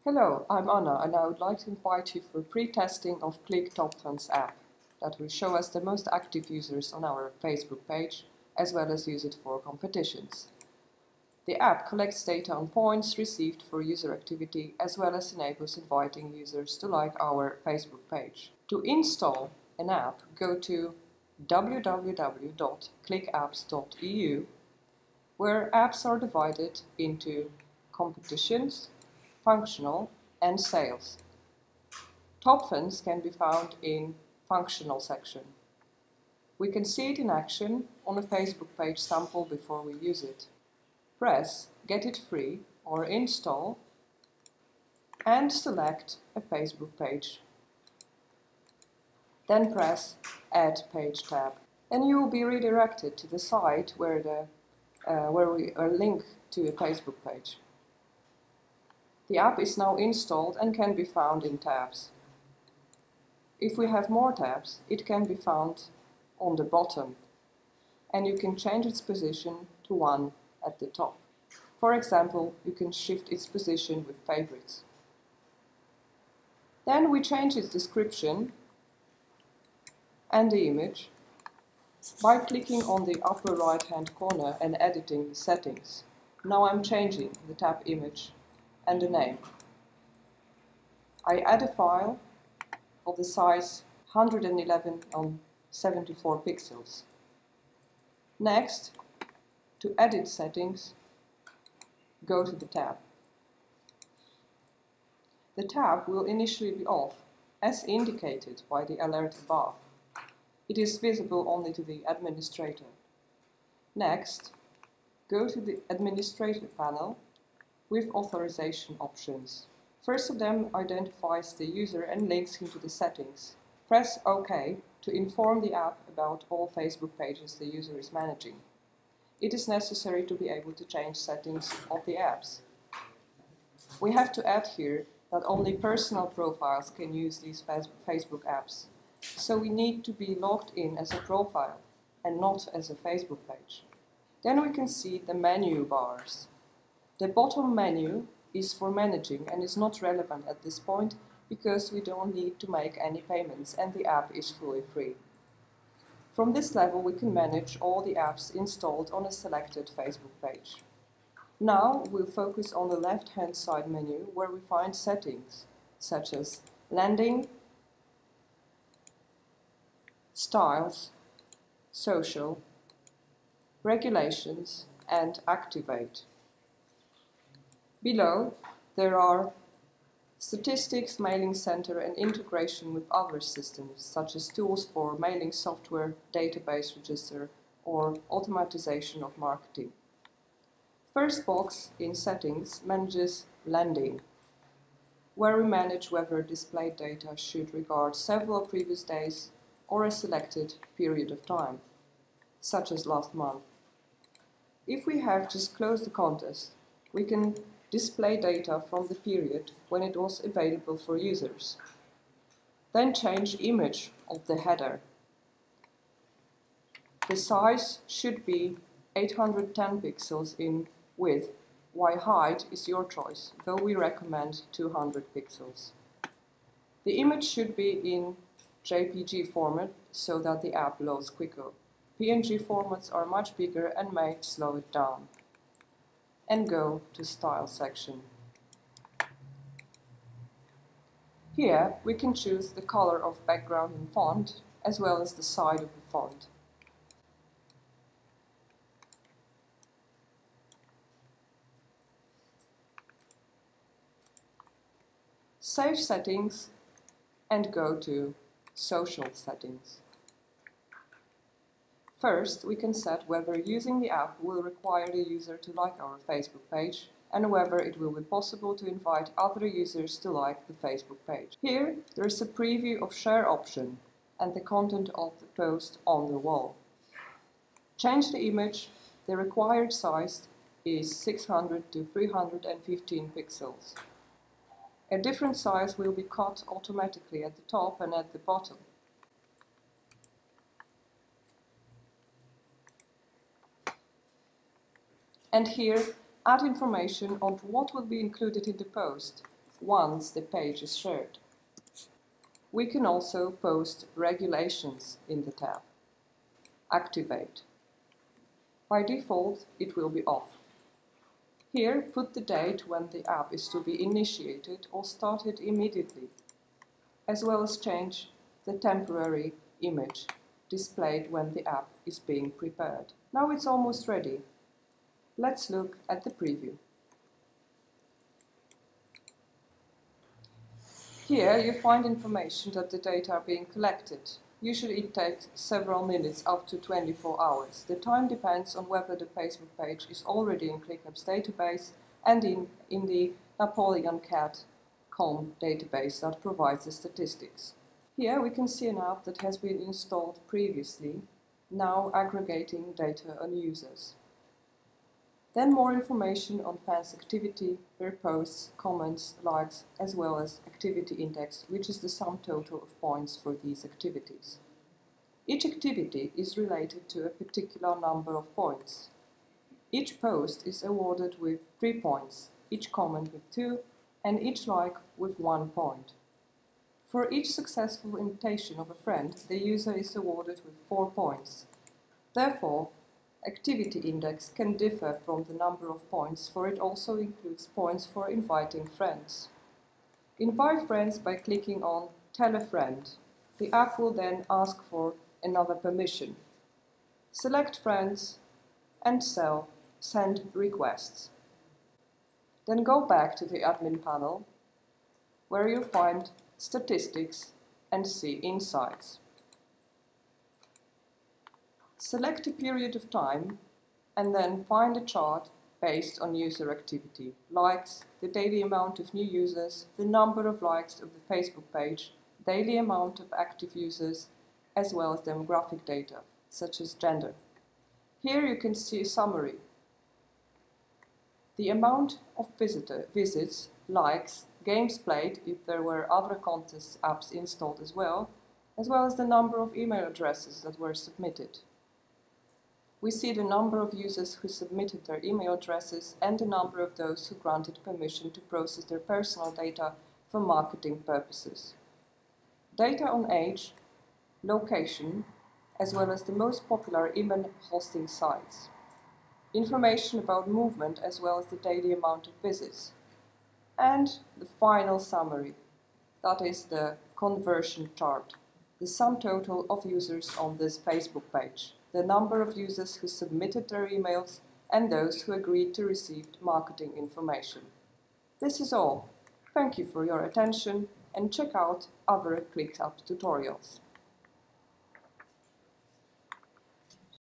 Hello, I'm Anna and I would like to invite you for a pre-testing of Click Topfunds app that will show us the most active users on our Facebook page, as well as use it for competitions. The app collects data on points received for user activity, as well as enables inviting users to like our Facebook page. To install an app, go to www.clickapps.eu, where apps are divided into competitions, functional, and sales. Topfunds can be found in functional section. We can see it in action on a Facebook page sample before we use it. Press Get It Free or Install and select a Facebook page. Then press Add Page tab, and you will be redirected to the site where we are linked to a Facebook page. The app is now installed and can be found in tabs. If we have more tabs, it can be found on the bottom, and you can change its position to one at the top. For example, you can shift its position with favorites. Then we change its description and the image by clicking on the upper right hand corner and editing the settings. Now I'm changing the tab image and the name. I add a file of the size 111 on 74 pixels. Next, to edit settings, go to the tab. The tab will initially be off, as indicated by the alert above. It is visible only to the administrator. Next, go to the administrator panel with authorization options. First of them identifies the user and links him to the settings. Press OK to inform the app about all Facebook pages the user is managing. It is necessary to be able to change settings of the apps. We have to add here that only personal profiles can use these Facebook apps, so we need to be logged in as a profile and not as a Facebook page. Then we can see the menu bars. The bottom menu is for managing and is not relevant at this point because we don't need to make any payments and the app is fully free. From this level we can manage all the apps installed on a selected Facebook page. Now we'll focus on the left-hand side menu where we find settings such as landing, styles, social, regulations, and activate. Below, there are statistics, mailing center, and integration with other systems, such as tools for mailing software, database register, or automatization of marketing. First box in settings manages landing, where we manage whether displayed data should regard several previous days or a selected period of time, such as last month. If we have just closed the contest, we can display data from the period when it was available for users. Then change image of the header. The size should be 810 pixels in width, while height is your choice, though we recommend 200 pixels. The image should be in JPG format so that the app loads quicker. PNG formats are much bigger and may slow it down. And go to Style section. Here we can choose the color of background and font, as well as the size of the font. Save settings and go to Social settings. First, we can set whether using the app will require the user to like our Facebook page and whether it will be possible to invite other users to like the Facebook page. Here, there is a preview of share option and the content of the post on the wall. Change the image. The required size is 600 to 315 pixels. A different size will be cut automatically at the top and at the bottom. And here, add information on what will be included in the post, once the page is shared. We can also post regulations in the tab. Activate. By default, it will be off. Here, put the date when the app is to be initiated or started immediately, as well as change the temporary image displayed when the app is being prepared. Now it's almost ready. Let's look at the preview. Here you find information that the data are being collected. Usually it takes several minutes, up to 24 hours. The time depends on whether the Facebook page is already in ClickUp's database and in the NapoleonCAD.com database that provides the statistics. Here we can see an app that has been installed previously, now aggregating data on users. Then more information on fans' activity, their posts, comments, likes, as well as activity index, which is the sum total of points for these activities. Each activity is related to a particular number of points. Each post is awarded with 3 points, each comment with 2, and each like with 1 point. For each successful invitation of a friend, the user is awarded with 4 points. Therefore, activity index can differ from the number of points, for it also includes points for inviting friends. Invite friends by clicking on Tell a Friend. The app will then ask for another permission. Select Friends and Send Requests. Then go back to the admin panel, where you'll find Statistics and see Insights. Select a period of time and then find a chart based on user activity, likes, the daily amount of new users, the number of likes of the Facebook page, daily amount of active users, as well as demographic data, such as gender. Here you can see a summary. The amount of visits, likes, games played, if there were other contest apps installed as well as the number of email addresses that were submitted. We see the number of users who submitted their email addresses and the number of those who granted permission to process their personal data for marketing purposes. Data on age, location, as well as the most popular email hosting sites. Information about movement as well as the daily amount of visits. And the final summary, that is the conversion chart, the sum total of users on this Facebook page, the number of users who submitted their emails, and those who agreed to receive marketing information. This is all. Thank you for your attention, and check out other ClickUp tutorials.